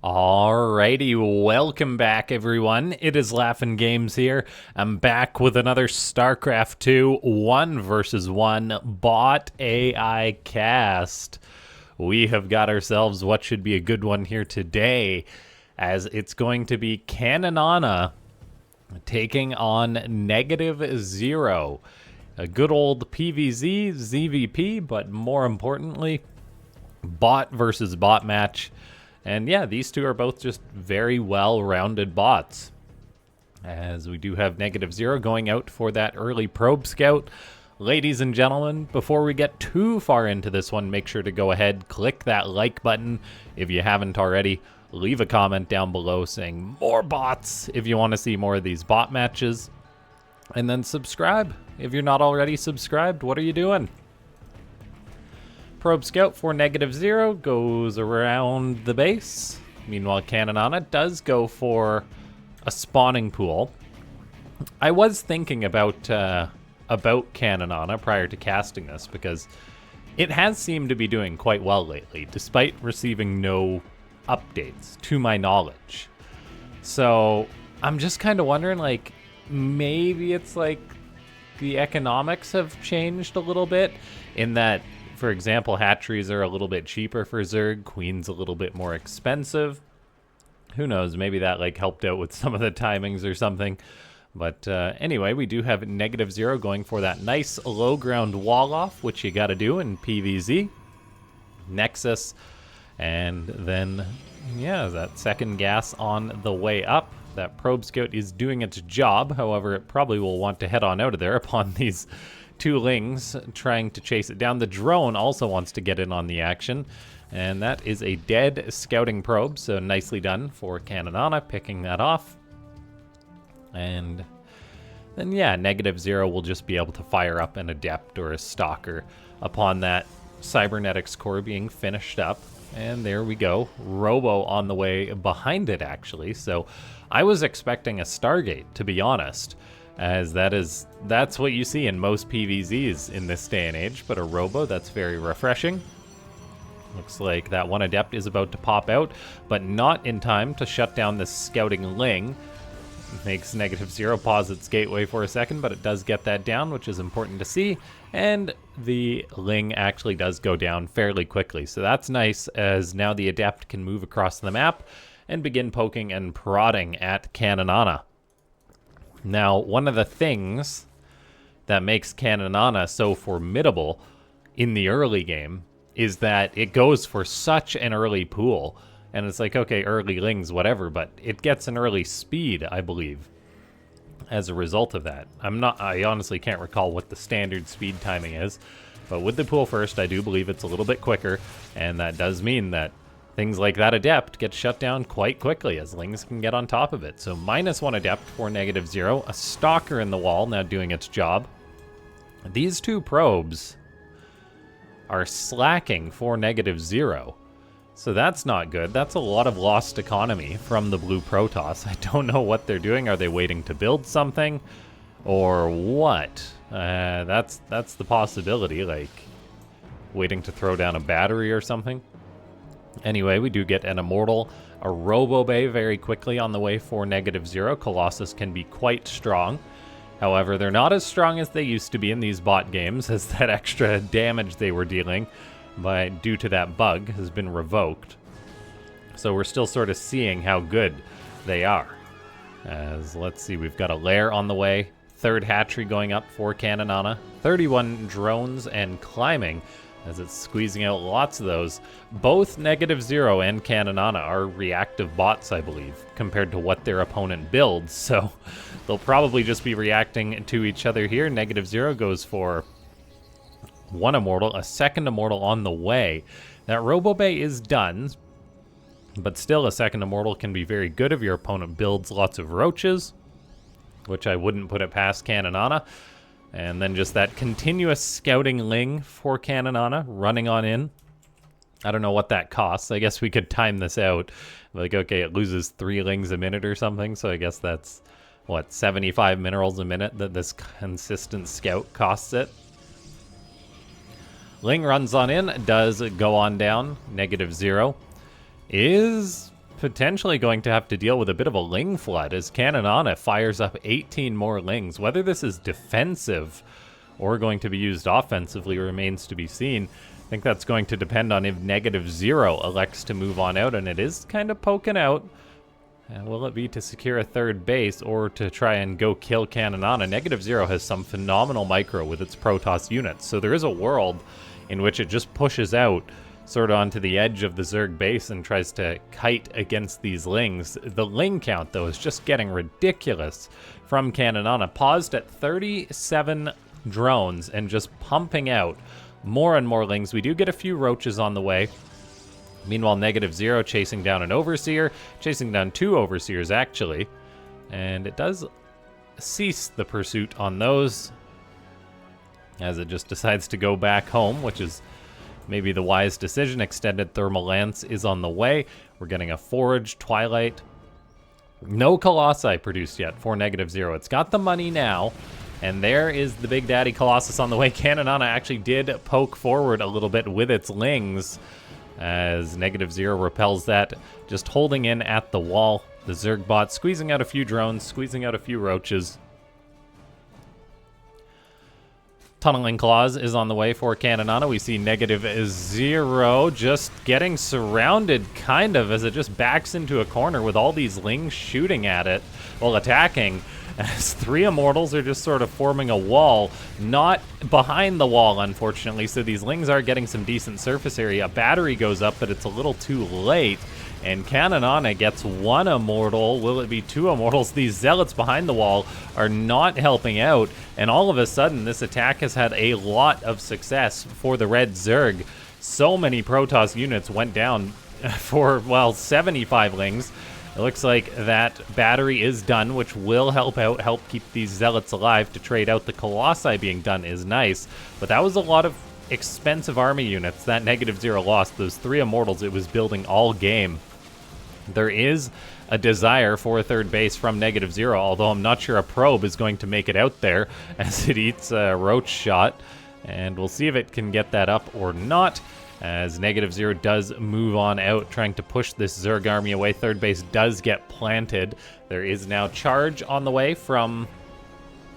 Alrighty, welcome back everyone. It is LaughNgamez here. I'm back with another Starcraft 2 1 versus 1 bot AI cast. We have got ourselves what should be a good one here today, as it's going to be Caninana taking on NegativeZero. A good old PvZ, ZVP, but more importantly, bot versus bot match. And yeah, these two are both just very well-rounded bots. As we do have NegativeZero going out for that early probe scout. Ladies and gentlemen, before we get too far into this one, make sure to go ahead, click that like button if you haven't already. Leave a comment down below saying more bots if you want to see more of these bot matches. And then subscribe if you're not already subscribed. What are you doing? Probe Scout for NegativeZero goes around the base. Meanwhile, Caninana does go for a spawning pool. I was thinking about Caninana prior to casting this because it has seemed to be doing quite well lately, despite receiving no updates, to my knowledge. So I'm just kind of wondering, like, maybe it's like the economics have changed a little bit in that, for example, hatcheries are a little bit cheaper for Zerg, Queen's a little bit more expensive. Who knows, maybe that like helped out with some of the timings or something. But anyway, we do have NegativeZero going for that nice low ground wall off, which you gotta do in PvZ. Nexus, and then, yeah, that second gas on the way up. That probe scout is doing its job, however, it probably will want to head on out of there upon these two lings trying to chase it down. The drone also wants to get in on the action, and that is a dead scouting probe, so nicely done for Caninana picking that off. And then, yeah, NegativeZero will just be able to fire up an Adept or a Stalker upon that Cybernetics core being finished up. And there we go. Robo on the way behind it, actually. So I was expecting a Stargate, to be honest, as that's what you see in most PvZs in this day and age, but a Robo, that's very refreshing. Looks like that one Adept is about to pop out, but not in time to shut down this scouting Ling. Makes NegativeZero pause its gateway for a second, but it does get that down, which is important to see, and the Ling actually does go down fairly quickly, so that's nice, as now the Adept can move across the map and begin poking and prodding at Caninana. Now, one of the things that makes Caninana so formidable in the early game is that it goes for such an early pool. And it's like, okay, early lings, whatever, but it gets an early speed, I believe, as a result of that. I honestly can't recall what the standard speed timing is, but with the pool first, I do believe it's a little bit quicker, and that does mean that things like that Adept get shut down quite quickly, as lings can get on top of it. So -1 Adept for NegativeZero, a Stalker in the wall now doing its job. These two probes are slacking for NegativeZero. So that's not good. That's a lot of lost economy from the blue Protoss. I don't know what they're doing. Are they waiting to build something? Or what? That's the possibility, like waiting to throw down a battery or something. Anyway, we do get an Immortal, a Robo Bay very quickly on the way for NegativeZero. Colossus can be quite strong. However, they're not as strong as they used to be in these bot games, as that extra damage they were dealing due to that bug has been revoked. So we're still sort of seeing how good they are. As, let's see, we've got a lair on the way. Third hatchery going up for Caninana. 31 drones and climbing, as it's squeezing out lots of those. Both NegativeZero and Caninana are reactive bots, I believe, compared to what their opponent builds. So they'll probably just be reacting to each other here. NegativeZero goes for one Immortal, a second Immortal on the way. That Robo Bay is done, but still a second Immortal can be very good if your opponent builds lots of roaches, which I wouldn't put it past Caninana. And then just that continuous scouting Ling for Caninana running on in. I don't know what that costs. I guess we could time this out. Like, okay, it loses 3 Lings a minute or something, so I guess that's, what, 75 minerals a minute that this consistent scout costs it. Ling runs on in, does go on down. NegativeZero is potentially going to have to deal with a bit of a Ling flood as Caninana fires up 18 more Lings. Whether this is defensive or going to be used offensively remains to be seen. I think that's going to depend on if NegativeZero elects to move on out, and it is kind of poking out. Will it be to secure a third base or to try and go kill Caninana? NegativeZero has some phenomenal micro with its Protoss units, so there is a world in which it just pushes out sort of onto the edge of the Zerg base and tries to kite against these Lings. The Ling count, though, is just getting ridiculous from Caninana. Paused at 37 drones and just pumping out more and more Lings. We do get a few Roaches on the way. Meanwhile, NegativeZero chasing down an Overseer, chasing down 2 Overseers, actually. And it does cease the pursuit on those, as it just decides to go back home, which is maybe the wise decision. Extended Thermal Lance is on the way. We're getting a Forge, Twilight. No Colossi produced yet for NegativeZero. It's got the money now, and there is the Big Daddy Colossus on the way. Caninana actually did poke forward a little bit with its Lings, as NegativeZero repels that, just holding in at the wall. The Zerg bot squeezing out a few drones, squeezing out a few Roaches. Tunneling Claws is on the way for Caninana. We see NegativeZero just getting surrounded, kind of, as it just backs into a corner with all these Lings shooting at it while attacking, as 3 Immortals are just sort of forming a wall, not behind the wall, unfortunately, so these Lings are getting some decent surface area. A battery goes up, but it's a little too late, and Caninana gets 1 Immortal. Will it be 2 Immortals? These Zealots behind the wall are not helping out, and all of a sudden, this attack has had a lot of success for the Red Zerg. So many Protoss units went down for, well, 75 Lings. It looks like that battery is done, which will help out, help keep these Zealots alive. To trade out the Colossi being done is nice, but that was a lot of expensive army units that NegativeZero lost. Those 3 Immortals it was building all game. There is a desire for a third base from NegativeZero, although I'm not sure a probe is going to make it out there as it eats a Roach shot, and we'll see if it can get that up or not, as NegativeZero does move on out, trying to push this Zerg army away. Third base does get planted. There is now charge on the way from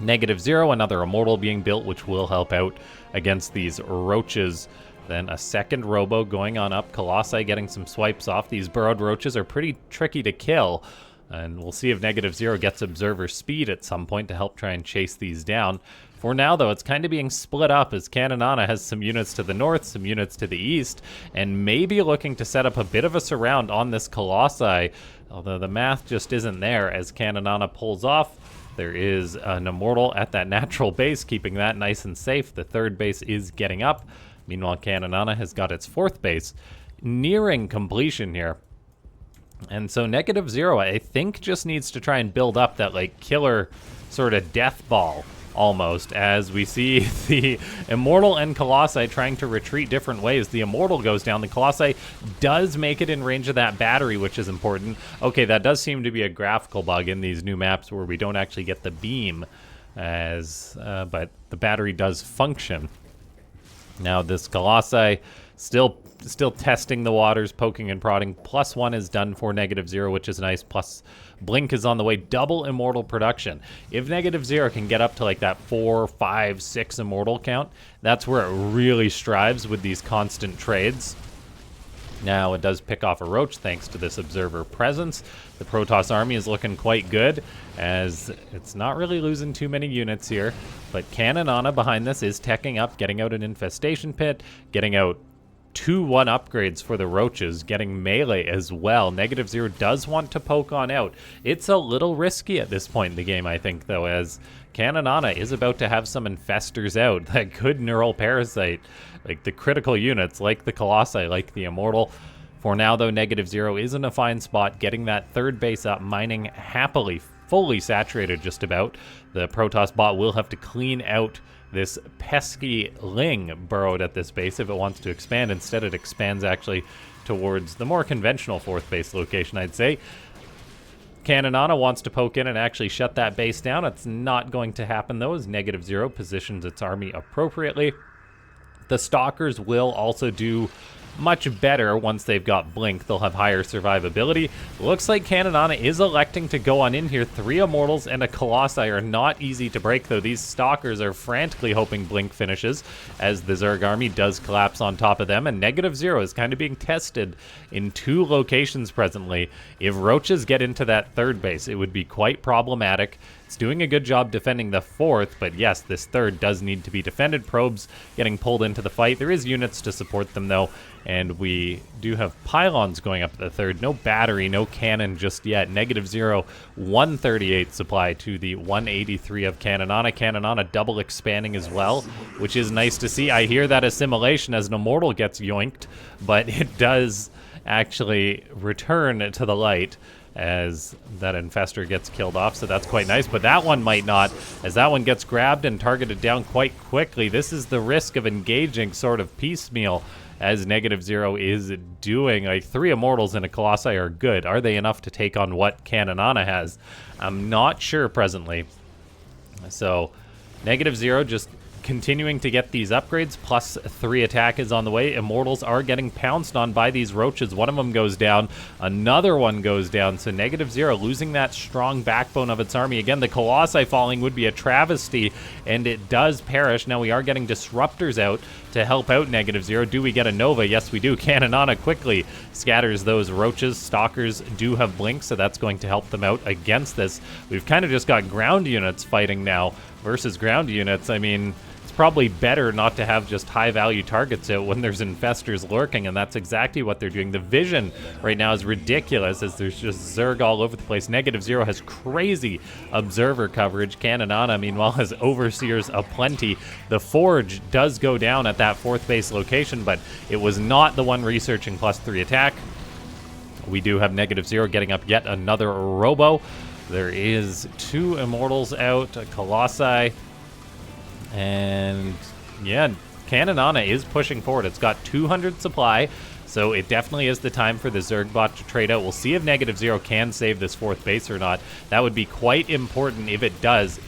NegativeZero, another Immortal being built, which will help out against these Roaches. Then a second Robo going on up. Colossi getting some swipes off. These burrowed Roaches are pretty tricky to kill, and we'll see if NegativeZero gets Observer Speed at some point to help try and chase these down. For now, though, it's kind of being split up as Caninana has some units to the north, some units to the east, and maybe looking to set up a bit of a surround on this Colossi, although the math just isn't there as Caninana pulls off. There is an Immortal at that natural base, keeping that nice and safe. The third base is getting up. Meanwhile, Caninana has got its 4th base nearing completion here. And so NegativeZero, I think, just needs to try and build up that, like, killer sort of death ball, almost, as we see the Immortal and Colossi trying to retreat different ways. The Immortal goes down. The Colossi does make it in range of that battery, which is important. Okay, that does seem to be a graphical bug in these new maps where we don't actually get the beam, but the battery does function. Now this Colossi still testing the waters, poking and prodding. +1 is done for NegativeZero, which is nice. Plus Blink is on the way. Double Immortal production. If NegativeZero can get up to like that 4, 5, 6 Immortal count, that's where it really strives with these constant trades. Now it does pick off a Roach thanks to this Observer presence. The Protoss army is looking quite good, as it's not really losing too many units here. But Caninana behind this is teching up, getting out an Infestation Pit, getting out 2-1 upgrades for the Roaches, getting melee as well. NegativeZero does want to poke on out. It's a little risky at this point in the game, I think, though, as Caninana is about to have some Infestors out that could Neural Parasite, like the critical units, like the Colossi, like the Immortal. For now, though, NegativeZero is in a fine spot, getting that third base up, mining happily, fully saturated just about. The Protoss bot will have to clean out this pesky Ling burrowed at this base if it wants to expand. Instead, it expands actually towards the more conventional 4th base location, I'd say. Caninana wants to poke in and actually shut that base down. It's not going to happen, though, as NegativeZero positions its army appropriately. The Stalkers will also do much better once they've got Blink. They'll have higher survivability. Looks like Caninana is electing to go on in here. 3 Immortals and a Colossi are not easy to break, though. These Stalkers are frantically hoping Blink finishes, as the Zerg army does collapse on top of them, and NegativeZero is kind of being tested in 2 locations presently. If Roaches get into that 3rd base, it would be quite problematic. It's doing a good job defending the 4th, but yes, this 3rd does need to be defended. Probes getting pulled into the fight. There is units to support them, though, and we do have pylons going up the 3rd. No battery, no cannon just yet. NegativeZero, 138 supply to the 183 of Caninana. Caninana double expanding as well, which is nice to see. I hear that assimilation as an Immortal gets yoinked, but it does actually return to the light as that Infestor gets killed off, so that's quite nice. But that one might not, as that one gets grabbed and targeted down quite quickly. This is the risk of engaging sort of piecemeal, as NegativeZero is doing. Like, 3 Immortals and a Colossi are good. Are they enough to take on what Caninana has? I'm not sure presently. So NegativeZero just continuing to get these upgrades, plus 3 attack is on the way. Immortals are getting pounced on by these Roaches. One of them goes down, another one goes down, so NegativeZero losing that strong backbone of its army. Again, the Colossi falling would be a travesty, and it does perish. Now we are getting Disruptors out to help out NegativeZero. Do we get a Nova? Yes, we do. Caninana quickly scatters those Roaches. Stalkers do have Blink, so that's going to help them out against this. We've kind of just got ground units fighting now versus ground units. I mean, it's probably better not to have just high-value targets out when there's Infestors lurking, and that's exactly what they're doing. The vision right now is ridiculous, as there's just Zerg all over the place. NegativeZero has crazy observer coverage. Caninana, meanwhile, has Overseers aplenty. The Forge does go down at that 4th base location, but it was not the one researching plus 3 attack. We do have NegativeZero getting up yet another Robo. There is 2 Immortals out, a Colossi. And yeah, Caninana is pushing forward. It's got 200 supply, so it definitely is the time for the Zerg bot to trade out. We'll see if NegativeZero can save this 4th base or not. That would be quite important if it does.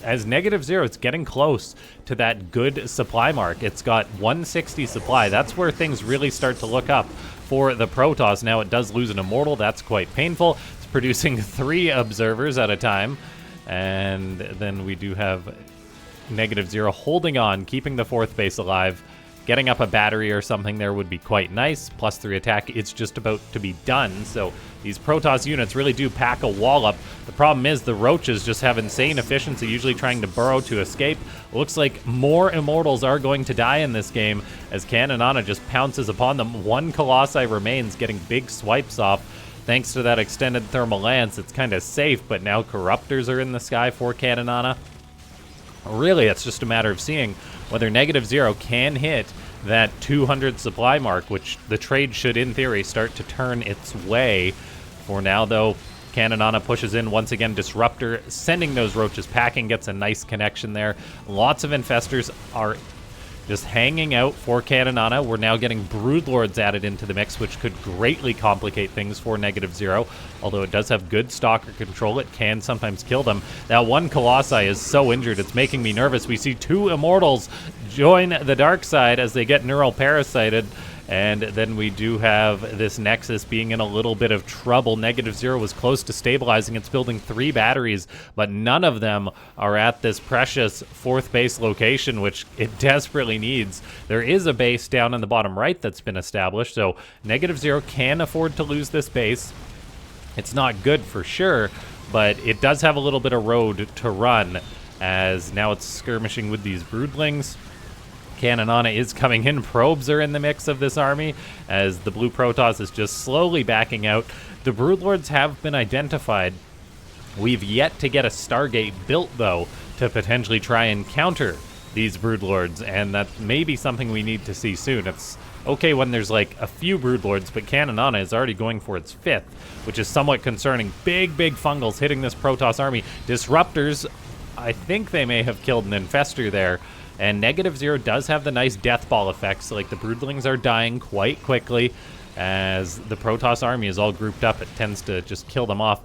As NegativeZero, it's getting close to that good supply mark. It's got 160 supply. That's where things really start to look up for the Protoss. Now it does lose an Immortal. That's quite painful. It's producing 3 Observers at a time. And then we do have NegativeZero holding on, keeping the 4th base alive. Getting up a battery or something there would be quite nice. Plus 3 attack, it's just about to be done. So these Protoss units really do pack a wall up. The problem is the Roaches just have insane efficiency, usually trying to burrow to escape. Looks like more Immortals are going to die in this game as Caninana just pounces upon them. 1 Colossi remains, getting big swipes off. Thanks to that extended thermal lance, it's kind of safe, but now Corruptors are in the sky for Caninana. Really, it's just a matter of seeing whether NegativeZero can hit that 200 supply mark, which the trade should, in theory, start to turn its way. For now, though, Caninana pushes in once again. Disruptor sending those Roaches packing, gets a nice connection there. Lots of Infestors are just hanging out for Caninana. We're now getting Broodlords added into the mix, which could greatly complicate things for NegativeZero. Although it does have good Stalker control, it can sometimes kill them. That 1 Colossi is so injured, it's making me nervous. We see 2 Immortals join the dark side as they get neural parasited. And then we do have this Nexus being in a little bit of trouble. NegativeZero was close to stabilizing. It's building 3 batteries, but none of them are at this precious 4th base location, which it desperately needs. There is a base down in the bottom right that's been established, so NegativeZero can afford to lose this base. It's not good for sure, but it does have a little bit of road to run, as now it's skirmishing with these Broodlings. Caninana is coming in. Probes are in the mix of this army, as the blue Protoss is just slowly backing out. The Broodlords have been identified. We've yet to get a Stargate built, though, to potentially try and counter these Broodlords, and that may be something we need to see soon. It's okay when there's like a few Broodlords, but Caninana is already going for its 5th, which is somewhat concerning. Big fungals hitting this Protoss army. Disruptors, I think they may have killed an Infestor there. And NegativeZero does have the nice death ball effects, so like the Broodlings are dying quite quickly. As the Protoss army is all grouped up, it tends to just kill them off.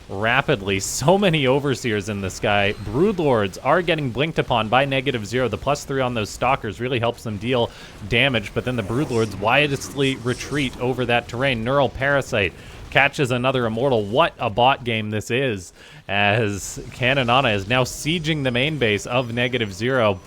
rapidly. So many Overseers in the sky. Broodlords are getting blinked upon by NegativeZero. The +3 on those Stalkers really helps them deal damage, but then the Broodlords wisely retreat over that terrain. Neural Parasite catches another Immortal. What a bot game this is, as Caninana is now sieging the main base of NegativeZero.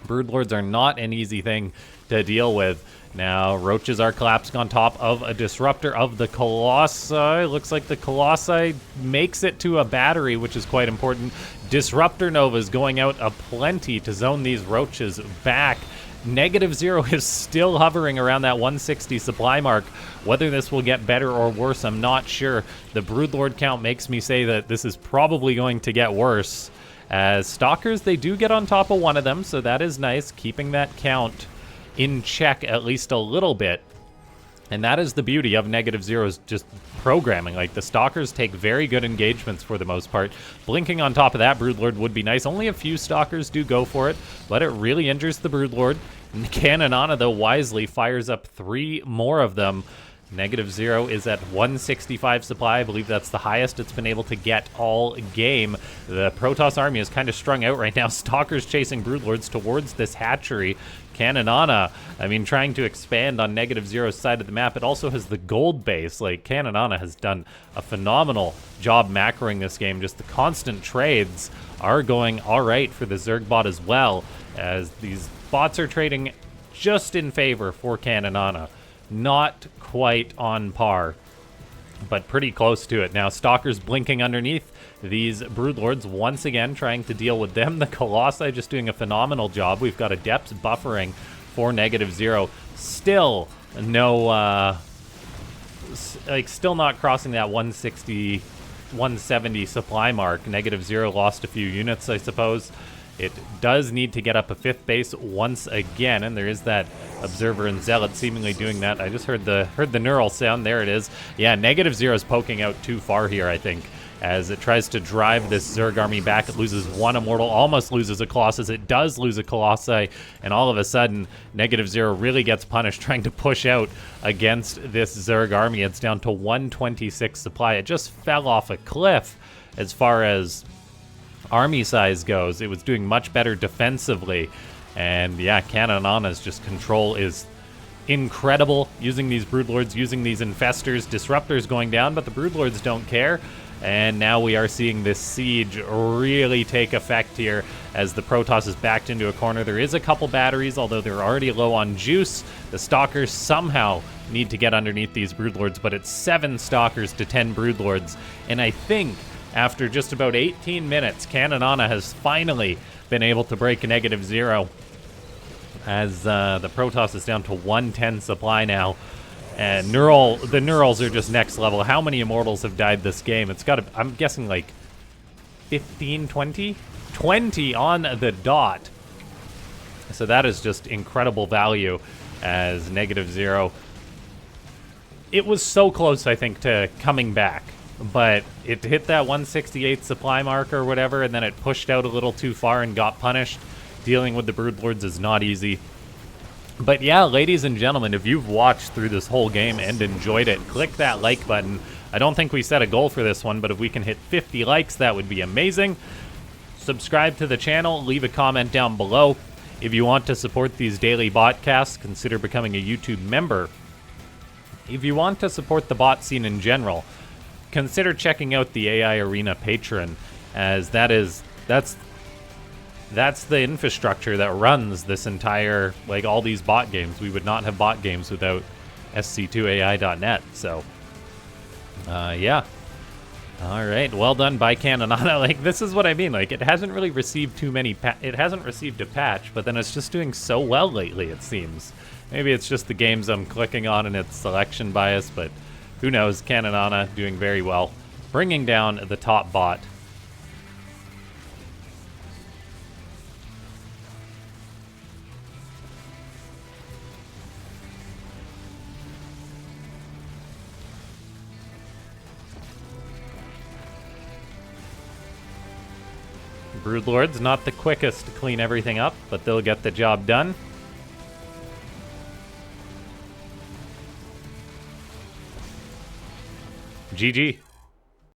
Broodlords are not an easy thing to deal with. Now, Roaches are collapsing on top of a Disruptor of the Colossi. Looks like the Colossi makes it to a battery, which is quite important. Disruptor Novas going out aplenty to zone these Roaches back. NegativeZero is still hovering around that 160 supply mark. Whether this will get better or worse, I'm not sure. The Broodlord count makes me say that this is probably going to get worse. As Stalkers, they do get on top of one of them, so that is nice, keeping that count in check at least a little bit. And that is the beauty of NegativeZero's just programming. Like, the Stalkers take very good engagements for the most part. Blinking on top of that Broodlord would be nice. Only a few Stalkers do go for it, but it really injures the Broodlord. Caninana, though, wisely fires up 3 more of them. NegativeZero is at 165 supply. I believe that's the highest it's been able to get all game. The Protoss army is kind of strung out right now. Stalkers chasing Broodlords towards this hatchery. Caninana, I mean, trying to expand on NegativeZero's side of the map. It also has the gold base. Like, Caninana has done a phenomenal job macroing this game. Just the constant trades are going all right for the Zerg bot as well, as these bots are trading just in favor for Caninana. Not quite on par, but pretty close to it. Now, Stalkers blinking underneath these Broodlords, once again trying to deal with them. The Colossi just doing a phenomenal job. We've got Adepts buffering for NegativeZero. Still no, still not crossing that 160, 170 supply mark. NegativeZero lost a few units, I suppose. It does need to get up a 5th base once again, and there is that Observer and Zealot seemingly doing that. I just heard the neural sound. There it is. Yeah, NegativeZero is poking out too far here, I think, as it tries to drive this Zerg army back. It loses 1 Immortal, almost loses a Colossus. It does lose a Colossi, and all of a sudden, NegativeZero really gets punished trying to push out against this Zerg army. It's down to 126 supply. It just fell off a cliff as far as army size goes. It was doing much better defensively, and yeah, Caninana's just control is incredible, using these Broodlords, using these Infestors. Disruptors going down, but the Broodlords don't care, and now we are seeing this siege really take effect here as the Protoss is backed into a corner. There is a couple batteries, although they're already low on juice. The Stalkers somehow need to get underneath these Broodlords, but it's 7 Stalkers to 10 Broodlords, and I think after just about 18 minutes, Caninana has finally been able to break a NegativeZero, as the Protoss is down to 110 supply now. And the Neurals are just next level. How many Immortals have died this game? It's got to, I'm guessing, like 15, 20? 20 on the dot. So that is just incredible value, as NegativeZero, it was so close, I think, to coming back. But it hit that 168 supply mark or whatever, and then it pushed out a little too far and got punished. Dealing with the Broodlords is not easy. But yeah, ladies and gentlemen, if you've watched through this whole game and enjoyed it, click that like button. I don't think we set a goal for this one, but if we can hit 50 likes, that would be amazing. Subscribe to the channel, leave a comment down below. If you want to support these daily botcasts, consider becoming a YouTube member. If you want to support the bot scene in general, consider checking out the AI Arena Patreon, as that's the infrastructure that runs this entire, like, all these bot games. We would not have bot games without sc2ai.net. So yeah, all right, well done by Caninana. Like, this is what I mean. Like, it hasn't really received too many it hasn't received a patch, but then it's just doing so well lately, it seems. Maybe it's just the games I'm clicking on and its selection bias, but who knows? Caninana doing very well, bringing down the top bot. Broodlords, not the quickest to clean everything up, but they'll get the job done. GG.